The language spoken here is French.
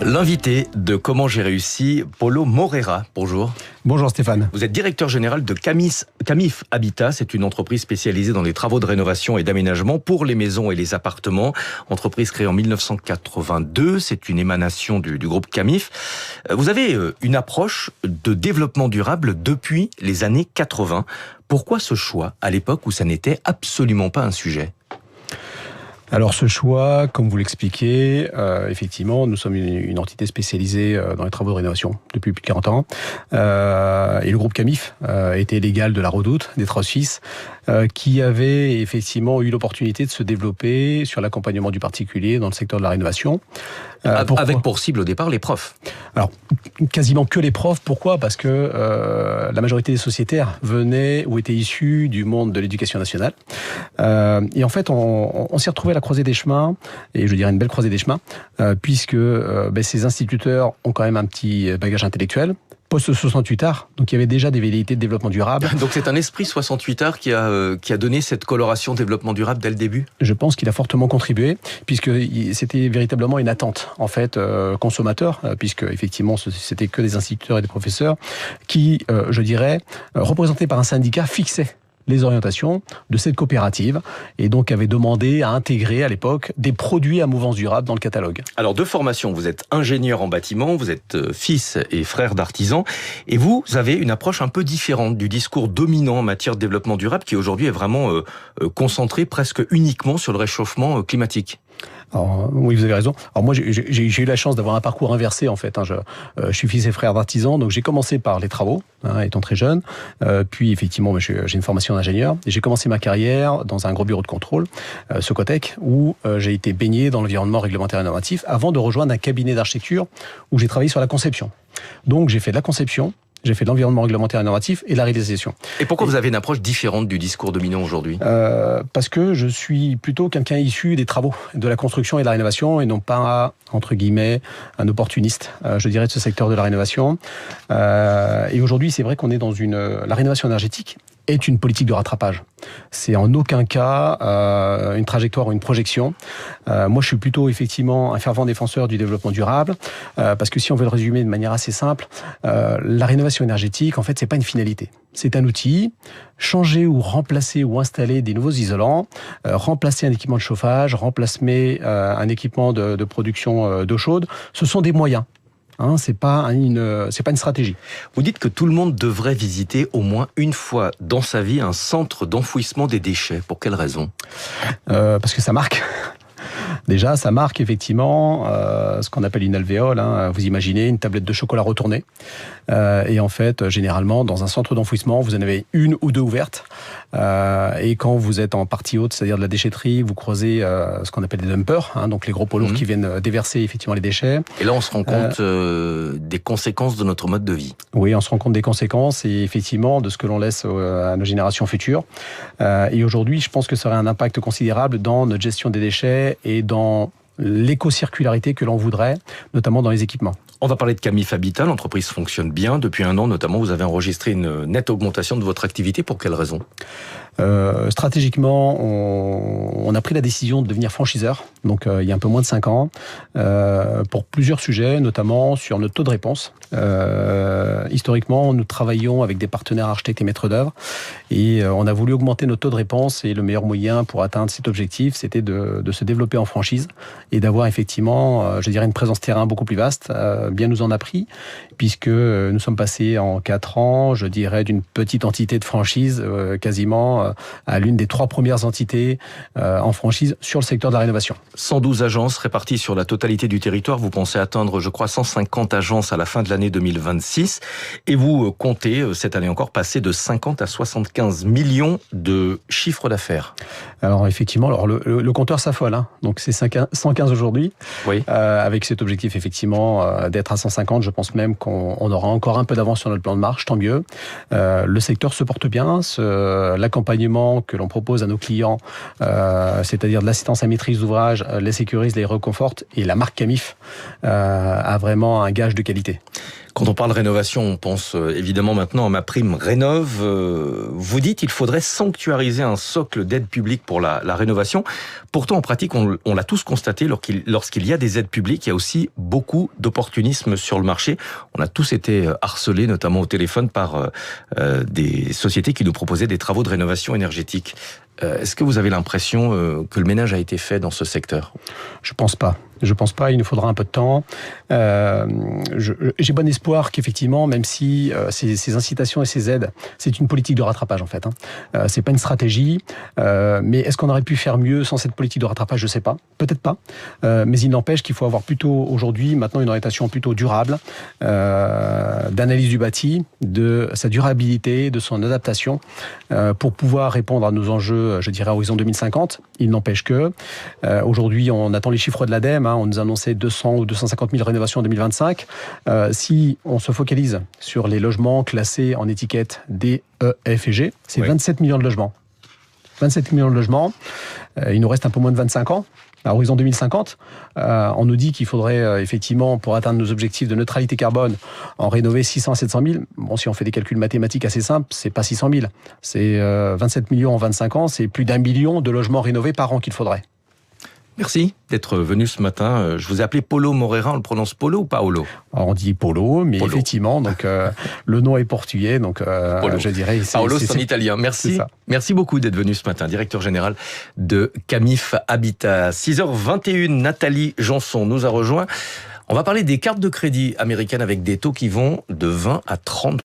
L'invité de Comment j'ai réussi, Paulo Moreira. Bonjour. Bonjour Stéphane. Vous êtes directeur général de Camif Habitat. C'est une entreprise spécialisée dans les travaux de rénovation et d'aménagement pour les maisons et les appartements. Entreprise créée en 1982. C'est une émanation du groupe Camif. Vous avez une approche de développement durable depuis les années 80. Pourquoi ce choix à l'époque où ça n'était absolument pas un sujet ? Alors ce choix, comme vous l'expliquez, effectivement, nous sommes une entité spécialisée dans les travaux de rénovation depuis plus de 40 ans. Et le groupe Camif était l'égal de la Redoute, des Travaux Suisses, qui avait effectivement eu l'opportunité de se développer sur l'accompagnement du particulier dans le secteur de la rénovation. Avec pour cible au départ les profs. Alors, quasiment que les profs. Pourquoi ? Parce que la majorité des sociétaires venaient ou étaient issus du monde de l'éducation nationale. Et en fait, on s'est retrouvé à la croisée des chemins, et je dirais une belle croisée des chemins, puisque ces instituteurs ont quand même un petit bagage intellectuel. Post-68 art, donc il y avait déjà des velléités de développement durable. Donc c'est un esprit 68 art qui a donné cette coloration développement durable dès le début ? Je pense qu'il a fortement contribué, puisque c'était véritablement une attente, en fait, consommateur, puisque effectivement c'était que des instituteurs et des professeurs qui, je dirais, représentés par un syndicat, fixaient les orientations de cette coopérative et donc avait demandé à intégrer à l'époque des produits à mouvance durable dans le catalogue. Alors de formation, vous êtes ingénieur en bâtiment, vous êtes fils et frère d'artisans et vous avez une approche un peu différente du discours dominant en matière de développement durable qui aujourd'hui est vraiment concentré presque uniquement sur le réchauffement climatique. Alors, oui, vous avez raison. Alors moi, j'ai eu la chance d'avoir un parcours inversé en fait. Je suis fils et frère d'artisans, donc j'ai commencé par les travaux, étant très jeune. Puis effectivement, j'ai une formation d'ingénieur. Et j'ai commencé ma carrière dans un gros bureau de contrôle, Socotec, où j'ai été baigné dans l'environnement réglementaire et normatif avant de rejoindre un cabinet d'architecture où j'ai travaillé sur la conception. Donc j'ai fait de la conception. J'ai fait de l'environnement réglementaire et normatif et de la réalisation. Et pourquoi vous avez une approche différente du discours dominant aujourd'hui ? Parce que je suis plutôt quelqu'un issu des travaux, de la construction et de la rénovation, et non pas, entre guillemets, un opportuniste, je dirais, de ce secteur de la rénovation. Et aujourd'hui, c'est vrai qu'on est dans la rénovation énergétique est une politique de rattrapage. C'est en aucun cas une trajectoire ou une projection. Moi, je suis plutôt effectivement un fervent défenseur du développement durable, parce que si on veut le résumer de manière assez simple, la rénovation énergétique, en fait, c'est pas une finalité. C'est un outil. Changer ou remplacer ou installer des nouveaux isolants, remplacer un équipement de chauffage, remplacer un équipement de production d'eau chaude, ce sont des moyens. C'est pas une stratégie. Vous dites que tout le monde devrait visiter au moins une fois dans sa vie un centre d'enfouissement des déchets. Pour quelle raison ? Parce que ça marque. Déjà, ça marque effectivement ce qu'on appelle une alvéole. Vous imaginez une tablette de chocolat retournée. Et en fait, généralement, dans un centre d'enfouissement, vous en avez une ou deux ouvertes. Et quand vous êtes en partie haute, c'est-à-dire de la déchetterie, vous croisez ce qu'on appelle des dumpers, donc les gros poids lourds qui viennent déverser effectivement les déchets. Et là, on se rend compte des conséquences de notre mode de vie. Oui, on se rend compte des conséquences et effectivement de ce que l'on laisse à nos générations futures. Et aujourd'hui, je pense que ça aurait un impact considérable dans notre gestion des déchets et dans l'éco-circularité que l'on voudrait, notamment dans les équipements. On va parler de Camif Habitat, l'entreprise fonctionne bien. Depuis 1 an, notamment, vous avez enregistré une nette augmentation de votre activité. Pour quelle raison ? Stratégiquement, on a pris la décision de devenir franchiseur, donc il y a un peu moins de 5 ans, pour plusieurs sujets, notamment sur notre taux de réponse. Historiquement, nous travaillons avec des partenaires architectes et maîtres d'œuvre, et on a voulu augmenter notre taux de réponse, et le meilleur moyen pour atteindre cet objectif, c'était de se développer en franchise, et d'avoir effectivement, je dirais, une présence terrain beaucoup plus vaste. Bien nous en a pris, puisque nous sommes passés en 4 ans, je dirais, d'une petite entité de franchise, quasiment à l'une des 3 premières entités en franchise sur le secteur de la rénovation. 112 agences réparties sur la totalité du territoire. Vous pensez atteindre, je crois, 150 agences à la fin de l'année 2026. Et vous comptez, cette année encore, passer de 50 à 75 millions de chiffre d'affaires. Alors effectivement, le compteur s'affole. Donc c'est 115 aujourd'hui. Oui. Avec cet objectif effectivement d'être à 150, je pense même qu'on aura encore un peu d'avance sur notre plan de marche, tant mieux. Le secteur se porte bien. L'accompagnement que l'on propose à nos clients, c'est-à-dire de l'assistance à maîtrise d'ouvrage, les sécurise, les reconforte, et la marque Camif a vraiment un gage de qualité. Quand on parle rénovation, on pense évidemment maintenant à MaPrimeRénov'. Vous dites qu'il faudrait sanctuariser un socle d'aide publique pour la rénovation. Pourtant, en pratique, on l'a tous constaté, lorsqu'il y a des aides publiques, il y a aussi beaucoup d'opportunisme sur le marché. On a tous été harcelés, notamment au téléphone, par des sociétés qui nous proposaient des travaux de rénovation énergétique. Est-ce que vous avez l'impression que le ménage a été fait dans ce secteur ? Je pense pas. Je pense pas, il nous faudra un peu de temps. J'ai bon espoir qu'effectivement, même si ces incitations et ces aides, c'est une politique de rattrapage en fait. C'est pas une stratégie. Mais est-ce qu'on aurait pu faire mieux sans cette politique de rattrapage ? Je sais pas. Peut-être pas. Mais il n'empêche qu'il faut avoir plutôt aujourd'hui, maintenant, une orientation plutôt durable, d'analyse du bâti, de sa durabilité, de son adaptation, pour pouvoir répondre à nos enjeux, je dirais, à horizon 2050. Il n'empêche que aujourd'hui, on attend les chiffres de l'ADEME. On nous annonçait 200 ou 250 000 rénovations en 2025. Si on se focalise sur les logements classés en étiquette D, E, F et G, c'est 27 millions de logements. 27 millions de logements. Il nous reste un peu moins de 25 ans. À horizon 2050, on nous dit qu'il faudrait effectivement, pour atteindre nos objectifs de neutralité carbone, en rénover 600 à 700 000. Bon, si on fait des calculs mathématiques assez simples, c'est pas 600 000. C'est 27 millions en 25 ans, c'est plus d'1 million de logements rénovés par an qu'il faudrait. Merci d'être venu ce matin. Je vous ai appelé Paulo Moreira, on le prononce Paulo ou Paolo ? Alors on dit Paulo, mais Paulo. Effectivement, donc le nom est portugais, donc je dirais... Paolo, c'est en italien. Merci. Merci beaucoup d'être venu ce matin, directeur général de Camif Habitat. 6h21, Nathalie Janson nous a rejoint. On va parler des cartes de crédit américaines avec des taux qui vont de 20 à 30%.